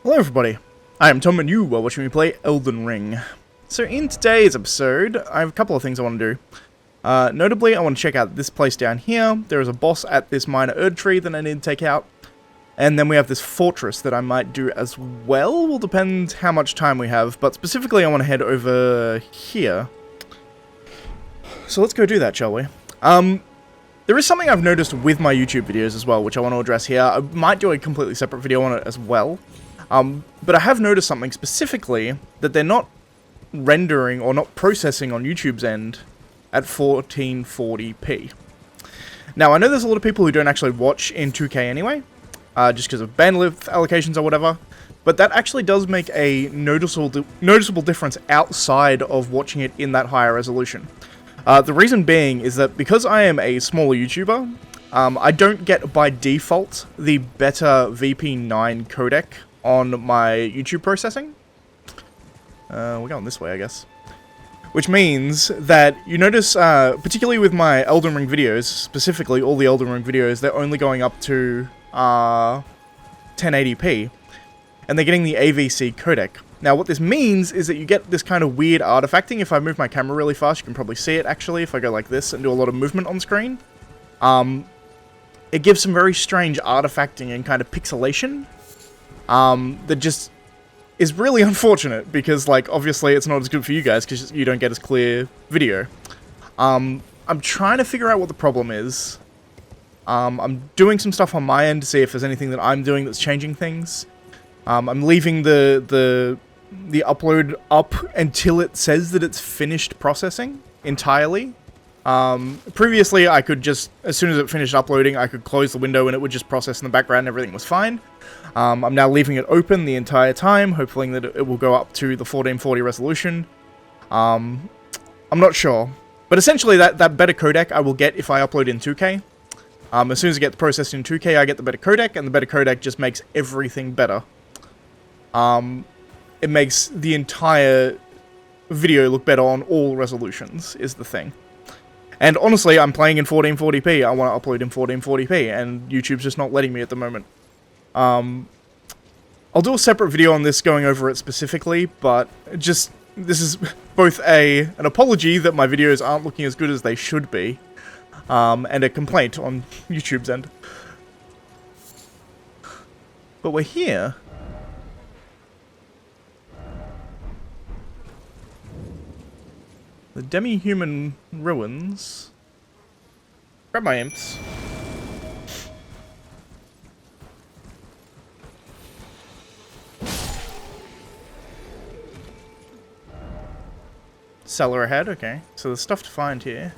Hello everybody, I am Tom and you are watching me play Elden Ring. So in today's episode, I have a couple of things I want to do. Notably, I want to check out this place down here. There is a boss at this minor ErdTree that I need to take out. And then we have this fortress that I might do as well. Will depend how much time we have, but specifically I want to head over here. So let's go do that, shall we? There is something I've noticed with my YouTube videos as well, which I want to address here. I might do a completely separate video on it as well. But I have noticed something specifically, that they're not rendering or not processing on YouTube's end at 1440p. Now, I know there's a lot of people who don't actually watch in 2K anyway, just because of bandwidth allocations or whatever, but that actually does make a noticeable difference outside of watching it in that higher resolution. The reason being is that because I am a smaller YouTuber, I don't get by default the better VP9 codec on my YouTube processing. We're going this way, I guess. Which means that you notice, particularly with my Elden Ring videos, specifically all the Elden Ring videos, they're only going up to 1080p, and they're getting the AVC codec. Now, what this means is that you get this kind of weird artifacting. If I move my camera really fast, you can probably see it, actually, if I go like this and do a lot of movement on screen. It gives some very strange artifacting and kind of pixelation. That just is really unfortunate, because, like, obviously it's not as good for you guys, because you don't get as clear video. I'm trying to figure out what the problem is. I'm doing some stuff on my end to see if there's anything that I'm doing that's changing things. I'm leaving the upload up until it says that it's finished processing entirely. Previously, I could just, as soon as it finished uploading, I could close the window and it would just process in the background and everything was fine. I'm now leaving it open the entire time, hoping that it will go up to the 1440 resolution. I'm not sure. But essentially, that better codec I will get if I upload in 2K. As soon as it gets processed in 2K, I get the better codec, and the better codec just makes everything better. It makes the entire video look better on all resolutions, is the thing. And honestly, I'm playing in 1440p, I want to upload in 1440p, and YouTube's just not letting me at the moment. I'll do a separate video on this going over it specifically, but just, this is both an apology that my videos aren't looking as good as they should be, and a complaint on YouTube's end. But we're here. The DemiHuman Ruins. Grab my imps. Cellar ahead, okay. So there's stuff to find here.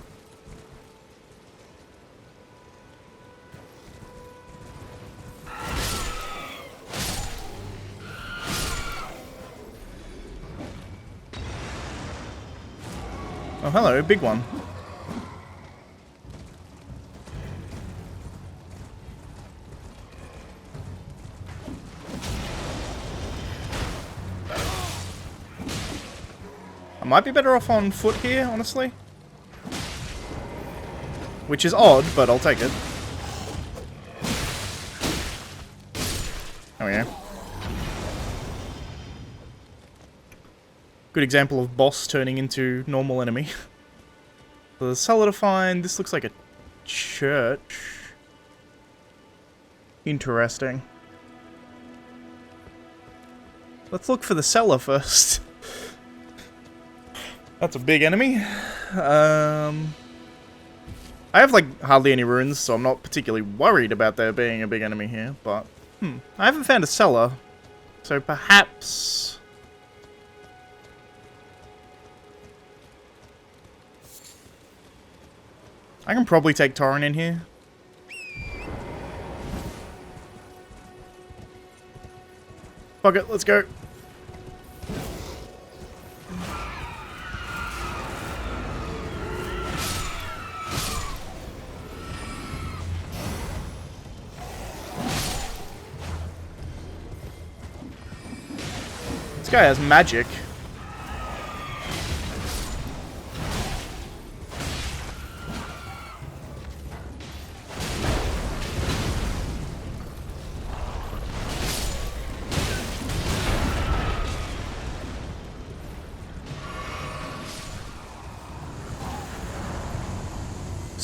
Oh, hello, big one. I might be better off on foot here, honestly. Which is odd, but I'll take it. Oh yeah. Good example of boss turning into normal enemy. So the cellar to find. This looks like a church. Interesting. Let's look for the cellar first. That's a big enemy. I have, like, hardly any runes, so I'm not particularly worried about there being a big enemy here, but... I haven't found a cellar, so perhaps... I can probably take Torrent in here. Fuck it, let's go. This guy has magic.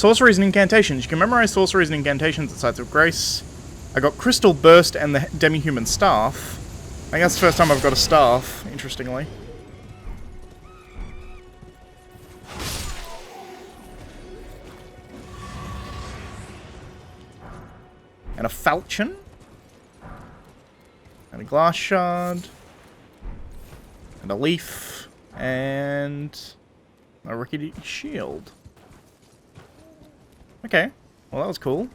Sorceries and incantations. You can memorize sorceries and incantations at Sites of Grace. I got Crystal Burst and the DemiHuman Staff. I think that's the first time I've got a staff, interestingly. And a falchion. And a glass shard. And a leaf. And a rickety shield. Okay. Well, that was cool.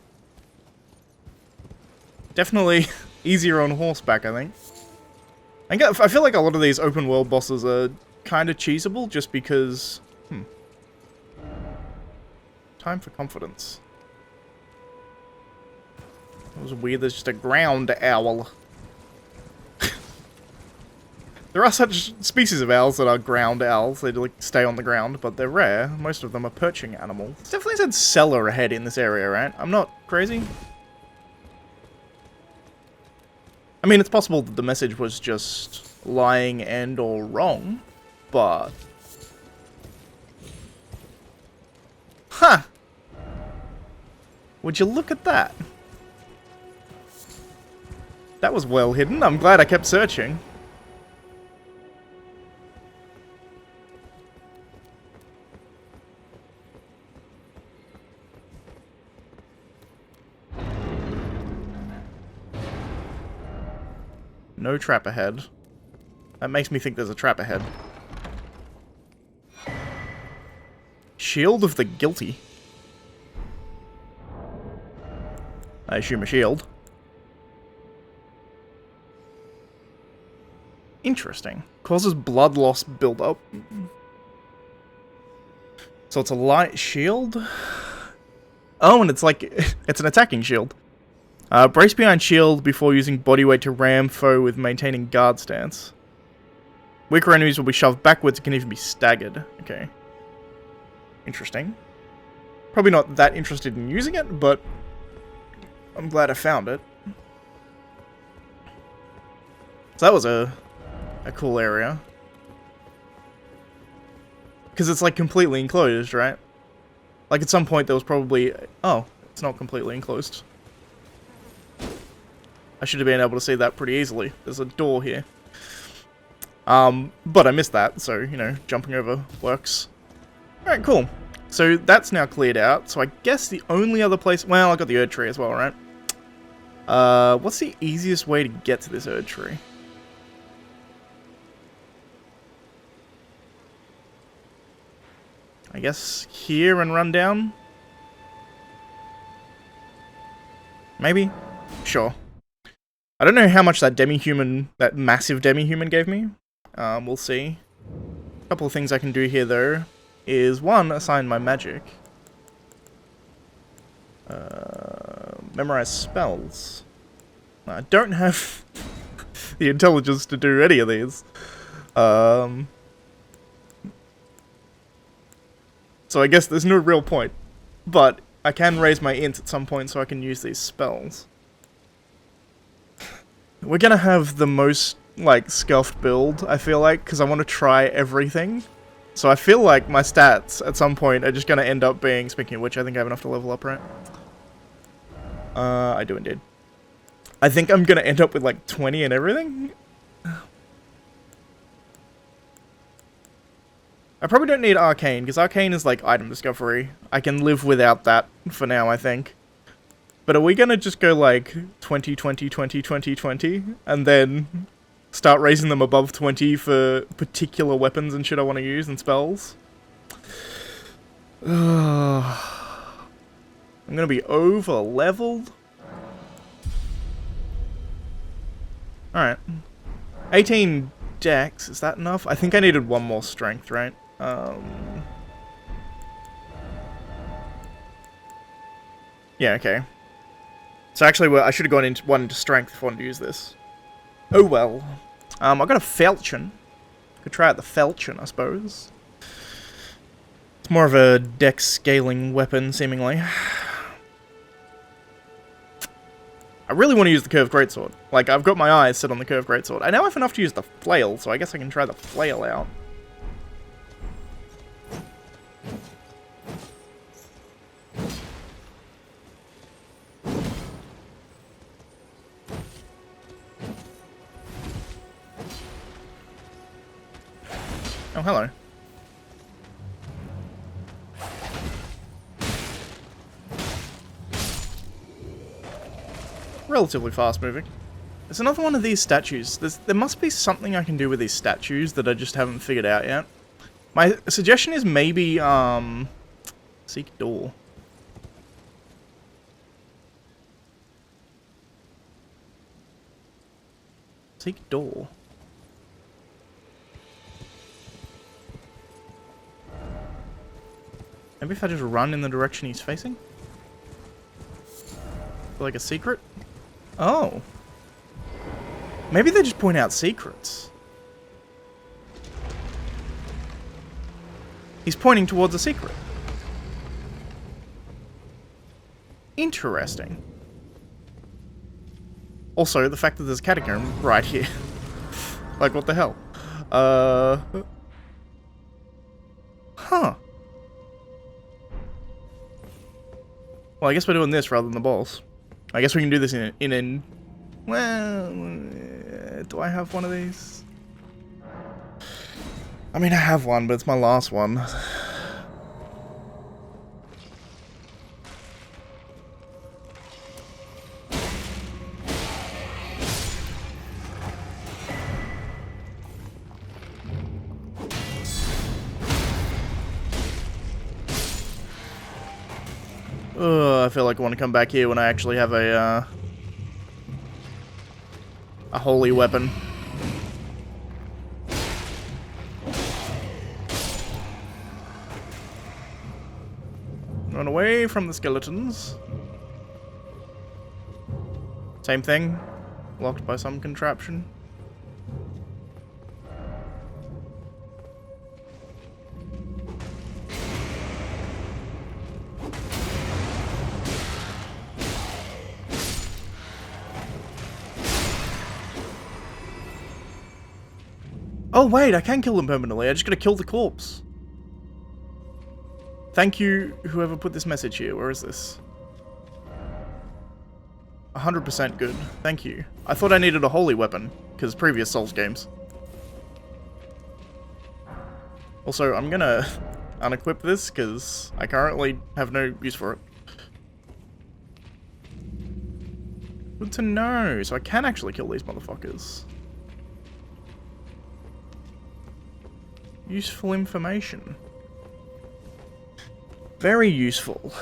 Definitely easier on horseback, I think. I feel like a lot of these open world bosses are kind of cheesable just because... Time for confidence. That was weird, there's just a ground owl. There are such species of owls that are ground owls. They like stay on the ground, but they're rare. Most of them are perching animals. It definitely said cellar ahead in this area, right? I'm not crazy. I mean, it's possible that the message was just lying and or wrong, but... Huh! Would you look at that? That was well hidden. I'm glad I kept searching. No trap ahead. That makes me think there's a trap ahead. Shield of the Guilty. I assume a shield. Interesting. Causes blood loss build-up. So it's a light shield? Oh, and it's like... it's an attacking shield. Brace behind shield before using body weight to ram foe with maintaining guard stance. Weaker enemies will be shoved backwards and can even be staggered. Okay. Interesting. Probably not that interested in using it, but I'm glad I found it. So that was a cool area. Because it's like completely enclosed, right? Like at some point there was probably... Oh, it's not completely enclosed. I should have been able to see that pretty easily. There's a door here. But I missed that, so, you know, jumping over works. Alright, cool. So that's now cleared out, so I guess the only other place... Well, I got the ErdTree as well, right? What's the easiest way to get to this ErdTree? I guess here and run down? Maybe? Sure. I don't know how much that DemiHuman, that massive DemiHuman gave me. We'll see. A couple of things I can do here, though, is, one, assign my magic. Memorize spells. I don't have the intelligence to do any of these. So I guess there's no real point. But I can raise my int at some point so I can use these spells. We're gonna have the most, like, scuffed build, I feel like, because I want to try everything. So I feel like my stats, at some point, are just gonna end up being... Speaking of which, I think I have enough to level up, right? I do indeed. I think I'm gonna end up with, like, 20 and everything. I probably don't need Arcane, because Arcane is, like, item discovery. I can live without that for now, I think. But are we gonna just go, like, 20, 20, 20, 20, 20, and then start raising them above 20 for particular weapons and shit I want to use and spells? I'm gonna be over-leveled? Alright. 18 dex, is that enough? I think I needed one more strength, right? Yeah, okay. So actually, well, I should have gone into one into strength if I wanted to use this. Oh well. I got a falchion. Could try out the falchion, I suppose. It's more of a dex scaling weapon, seemingly. I really want to use the curved greatsword. Like, I've got my eyes set on the curved greatsword. I now have enough to use the flail, so I guess I can try the flail out. Oh, hello. Relatively fast moving. There's another one of these statues. There must be something I can do with these statues that I just haven't figured out yet. My suggestion is maybe, seek door. Seek door. Maybe if I just run in the direction he's facing? Like a secret? Oh. Maybe they just point out secrets. He's pointing towards a secret. Interesting. Also, the fact that there's a catacomb right here. Like, what the hell? Huh. Well, I guess we're doing this rather than the boss. I guess we can do this in well, do I have one of these? I mean, I have one, but it's my last one. I feel like I want to come back here when I actually have a holy weapon. Run away from the skeletons. Same thing. Locked by some contraption. Oh wait, I can kill them permanently. I just gotta kill the corpse. Thank you, whoever put this message here. Where is this? 100% good. Thank you. I thought I needed a holy weapon, because previous Souls games. Also, I'm gonna unequip this, because I currently have no use for it. Good to know. So I can actually kill these motherfuckers. Useful information. Very useful.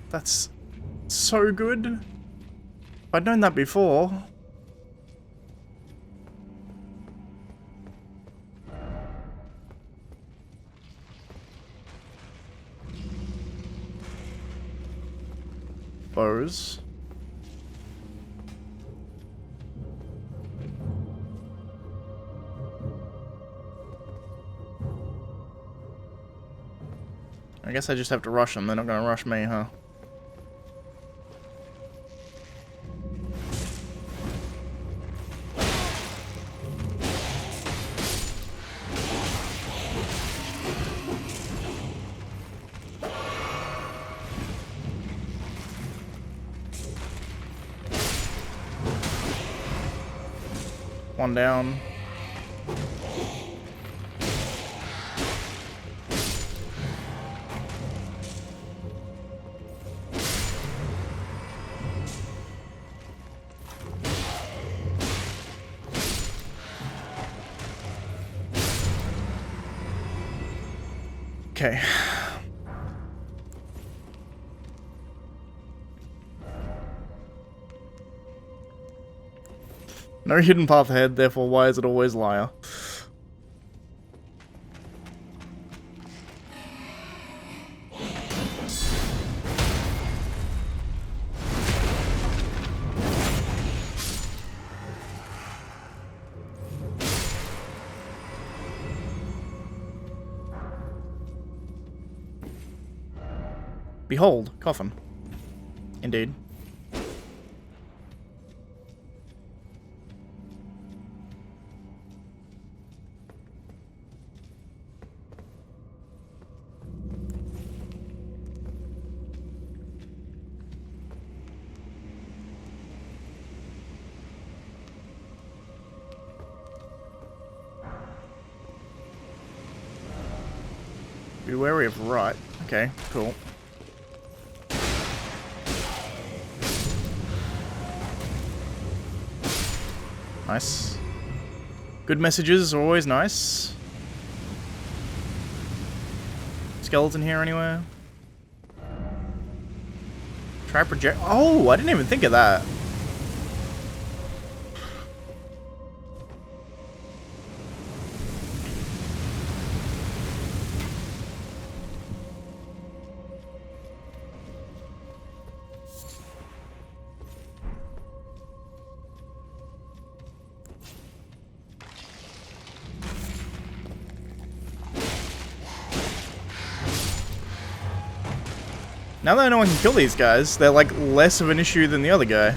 That's so good. If I'd known that before. Bows. I guess I just have to rush them. They're not gonna rush me, huh? One down. Okay. No hidden path ahead, therefore why is it always liar? Behold, coffin. Indeed. Be wary of right. Okay, cool. Nice. Good messages are always nice. Skeleton here anywhere? Try project. Oh, I didn't even think of that. Now that I know I can kill these guys, they're like less of an issue than the other guy.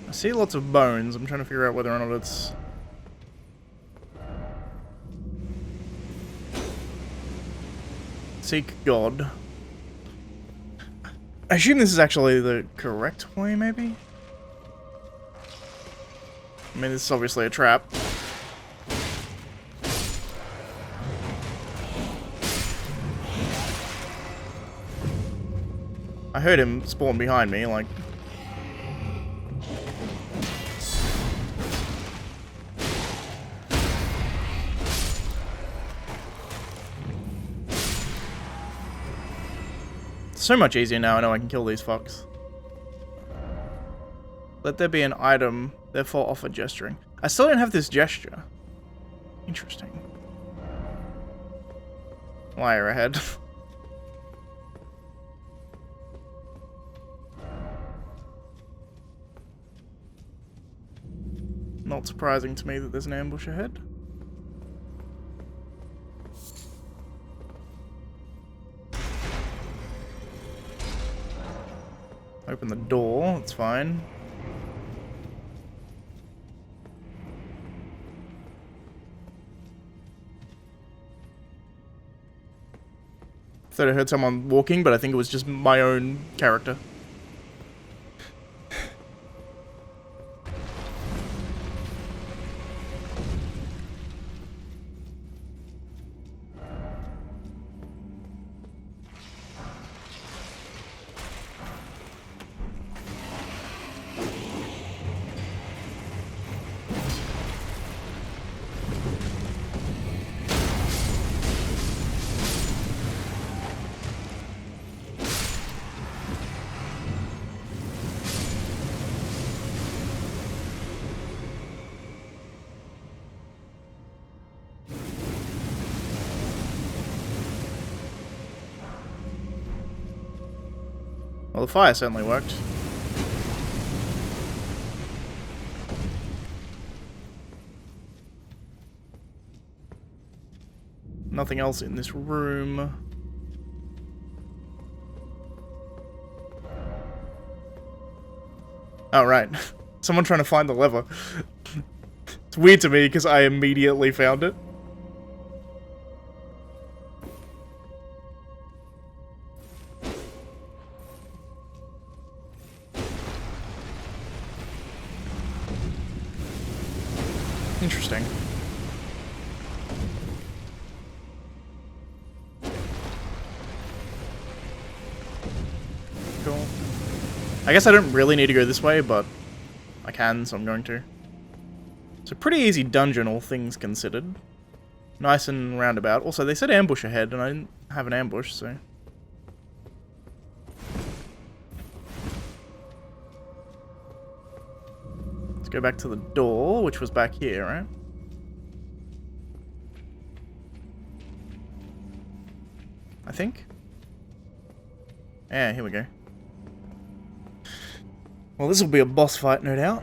I see lots of bones. I'm trying to figure out whether or not it's... Seek God. I assume this is actually the correct way, maybe? I mean, this is obviously a trap. I heard him spawn behind me, like... So much easier now, I know I can kill these fucks. Let there be an item, therefore offer gesturing. I still don't have this gesture. Interesting. Liar ahead. Not surprising to me that there's an ambush ahead. Open the door, that's fine. Thought I heard someone walking, but I think it was just my own character. Well, the fire certainly worked. Nothing else in this room. Oh, right. Someone trying to find the lever. It's weird to me because I immediately found it. Interesting. Cool. I guess I don't really need to go this way, but I can, so I'm going to. It's a pretty easy dungeon, all things considered. Nice and roundabout. Also, they said ambush ahead, and I didn't have an ambush, so... Go back to the door, which was back here, right? I think. Yeah, here we go. Well, this will be a boss fight, no doubt.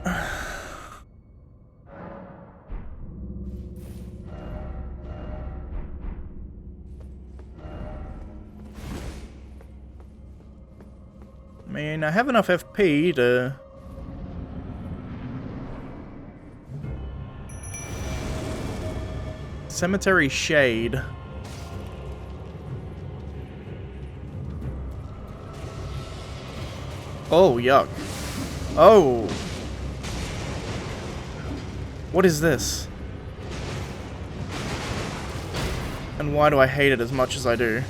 I mean, I have enough FP to... Cemetery Shade. Oh, yuck. Oh! What is this? And why do I hate it as much as I do?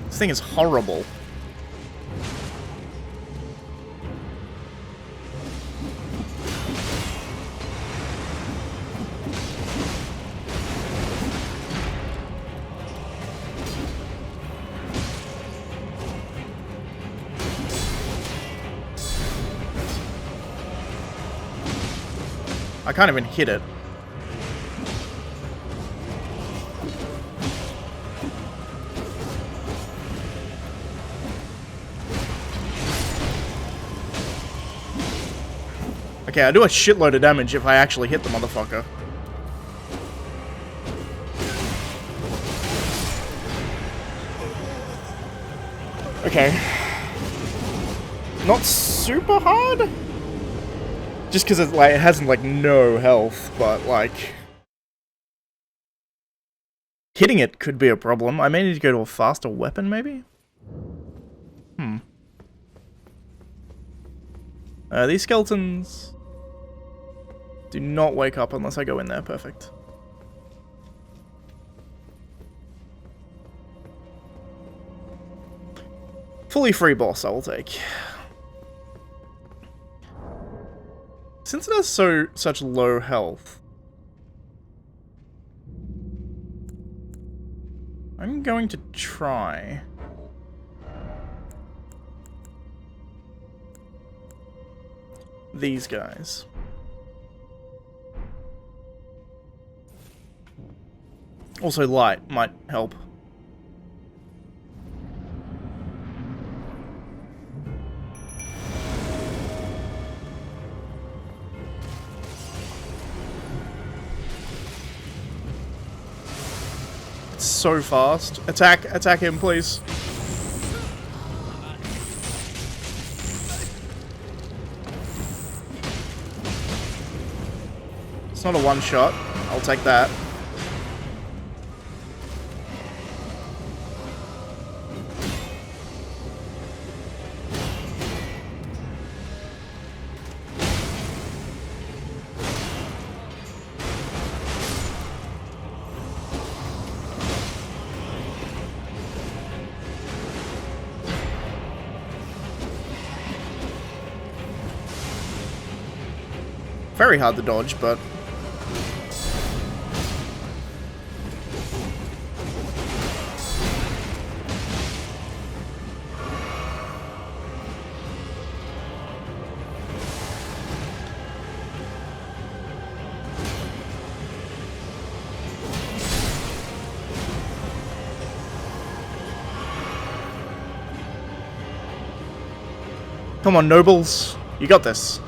This thing is horrible. I can't even hit it. Okay, I do a shitload of damage if I actually hit the motherfucker. Okay. Not super hard? Just because it, like, it has, like, no health, but, like... Hitting it could be a problem. I may need to go to a faster weapon, maybe? These skeletons... do not wake up unless I go in there. Perfect. Fully free boss, I will take. Since it has such low health, I'm going to try. These guys. Also, light might help. It's so fast. Attack him, please. It's not a one-shot. I'll take that. Very hard to dodge, but... Come on, nobles. You got this.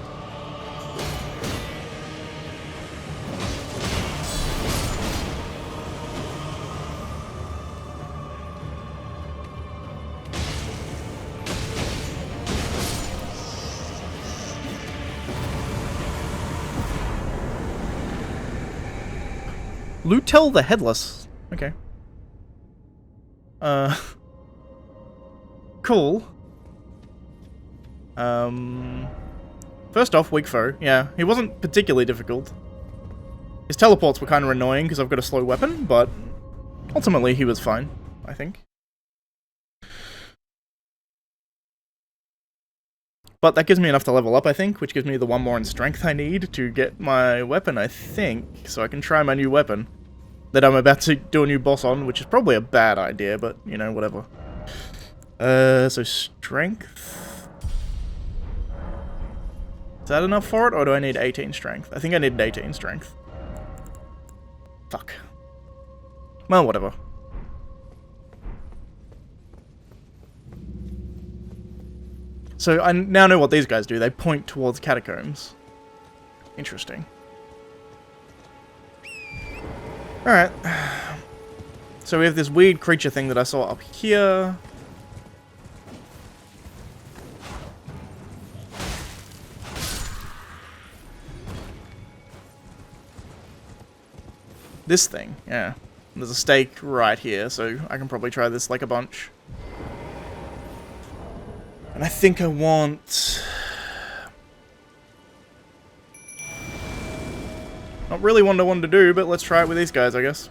Lutel the Headless. Okay. Cool. First off, weak foe. Yeah, he wasn't particularly difficult. His teleports were kind of annoying because I've got a slow weapon, but ultimately he was fine, I think. But that gives me enough to level up, I think, which gives me the one more in strength I need to get my weapon, I think, so I can try my new weapon that I'm about to do a new boss on, which is probably a bad idea, but, you know, whatever. So strength... Is that enough for it, or do I need 18 strength? I think I need 18 strength. Fuck. Well, whatever. So I now know what these guys do. They point towards catacombs. Interesting. Alright. So we have this weird creature thing that I saw up here. This thing, yeah. There's a stake right here, so I can probably try this like a bunch. And I think I want... Not really what I wanted to do, but let's try it with these guys, I guess.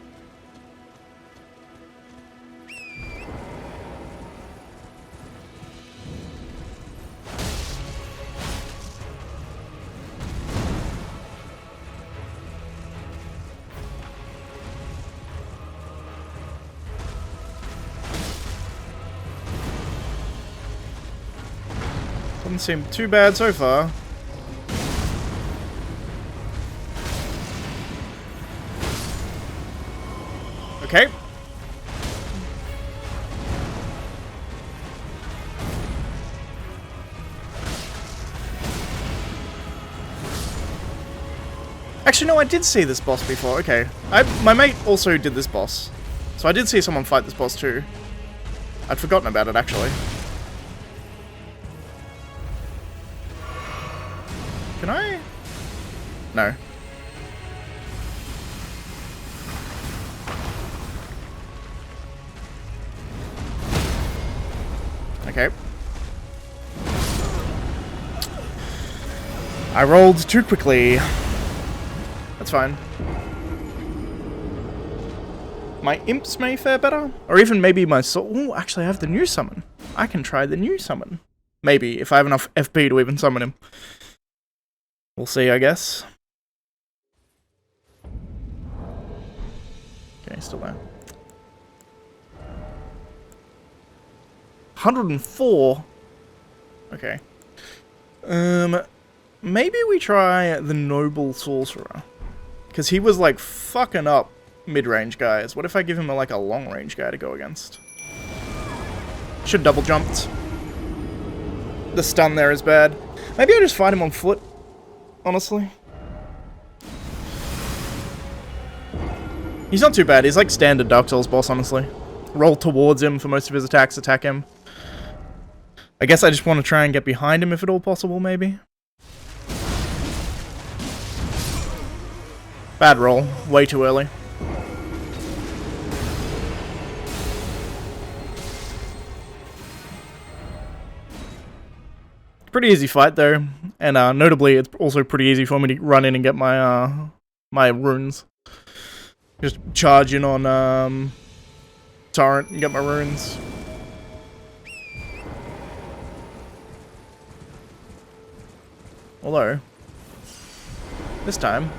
Doesn't seem too bad so far. Okay. Actually, no, I did see this boss before. Okay. My mate also did this boss. So I did see someone fight this boss too. I'd forgotten about it, actually. Can I? No. Okay. I rolled too quickly. That's fine. My imps may fare better? Or even maybe my soul... Ooh, actually I have the new summon. I can try the new summon. Maybe, if I have enough FP to even summon him. We'll see, I guess. Okay, still there. 104? Okay. Maybe we try the Noble Sorcerer. Because he was, like, fucking up mid-range guys. What if I give him, like, a long-range guy to go against? Should double jumped. The stun there is bad. Maybe I just fight him on foot. Honestly. He's not too bad. He's like standard Dark Souls boss, honestly. Roll towards him for most of his attacks, attack him. I guess I just want to try and get behind him if at all possible, maybe. Bad roll. Way too early. Pretty easy fight though, and notably it's also pretty easy for me to run in and get my my runes. Just charge in on Torrent and get my runes. Although, this time...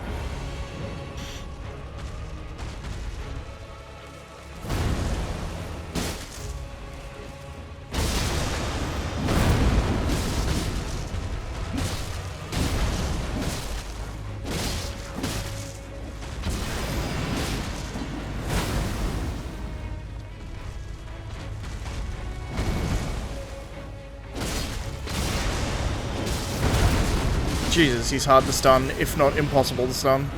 Jesus, he's hard to stun, if not impossible to stun.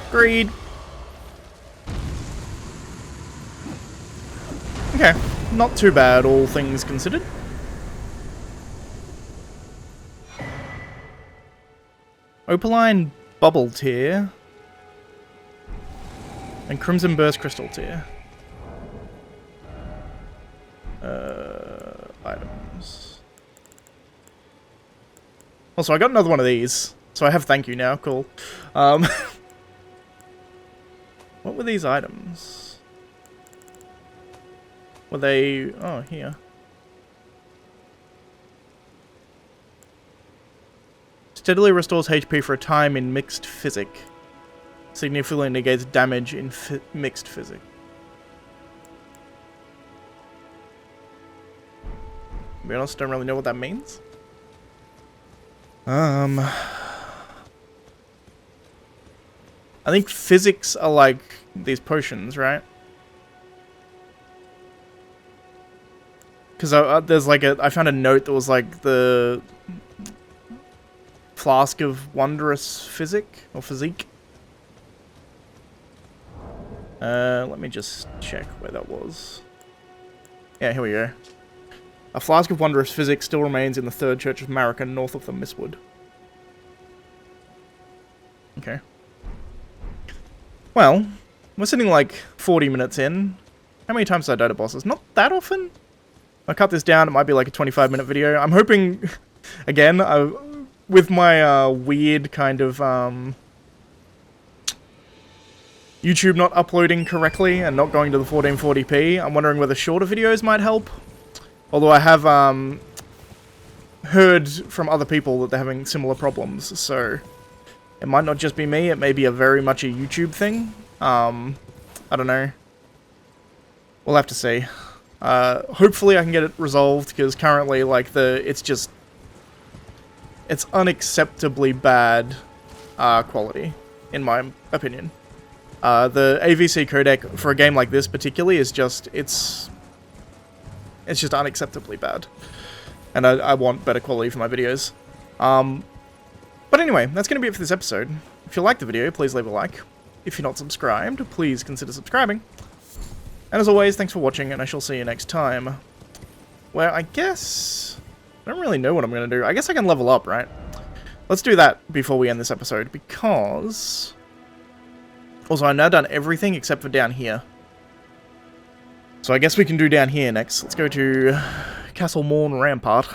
Agreed. Okay, not too bad, all things considered. Opaline Bubble Tier. And Crimson Burst Crystal Tier. Items. Also, I got another one of these, so I have thank you now. Cool. What were these items? Were they... Oh, here. Steadily restores HP for a time in mixed physic. Significantly negates damage in mixed physic. To be honest, don't really know what that means. I think physics are like these potions, right? Because there's like I found a note that was like the flask of wondrous physic or physique. Let me just check where that was. Yeah, here we go. A flask of wondrous physic still remains in the Third Church of Marika, north of the Mistwood. Okay. Well, we're sitting like 40 minutes in. How many times did I die to bosses? Not that often. If I cut this down, it might be like a 25-minute video. I'm hoping, again, with my weird kind of YouTube not uploading correctly and not going to the 1440p, I'm wondering whether shorter videos might help. Although I have heard from other people that they're having similar problems, so it might not just be me, it may be very much a YouTube thing. I don't know. We'll have to see. Hopefully I can get it resolved, because currently, like, it's unacceptably bad quality, in my opinion. The AVC codec for a game like this particularly is just, it's just unacceptably bad. And I want better quality for my videos. But anyway, that's going to be it for this episode. If you liked the video, please leave a like. If you're not subscribed, please consider subscribing. And as always, thanks for watching, and I shall see you next time. Where I guess... I don't really know what I'm going to do. I guess I can level up, right? Let's do that before we end this episode, because... Also, I've now done everything except for down here. So I guess we can do down here next. Let's go to Castle Morn Rampart.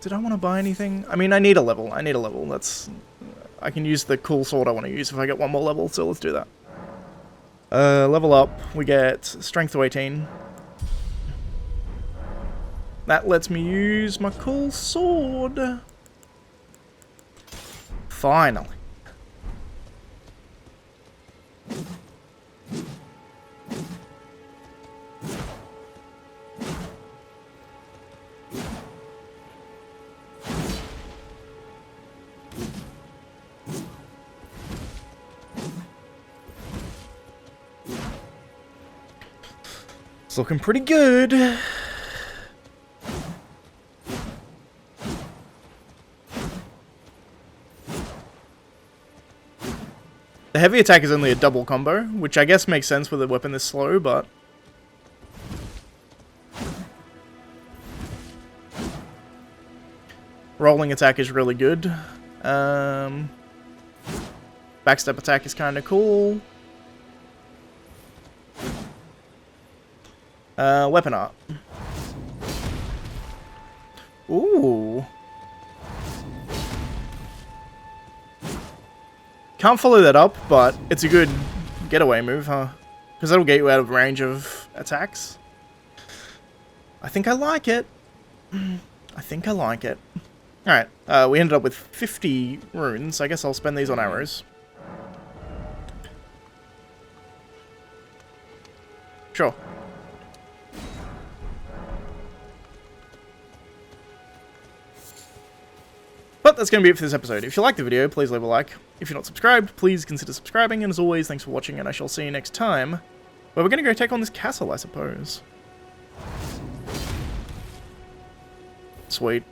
Did I want to buy anything? I mean, I need a level. I need a level. I can use the cool sword I want to use if I get one more level, so let's do that. Level up. We get Strength to 18. That lets me use my cool sword. Finally. It's looking pretty good. The heavy attack is only a double combo, which I guess makes sense with a weapon this slow, but... Rolling attack is really good. Backstep attack is kind of cool. Weapon art. Ooh. Can't follow that up, but it's a good getaway move, huh? Because that'll get you out of range of attacks. I think I like it. I think I like it. Alright, we ended up with 50 runes. I guess I'll spend these on arrows. Sure. But that's going to be it for this episode. If you liked the video, please leave a like. If you're not subscribed, please consider subscribing. And as always, thanks for watching, and I shall see you next time, where we're going to go take on this castle, I suppose. Sweet.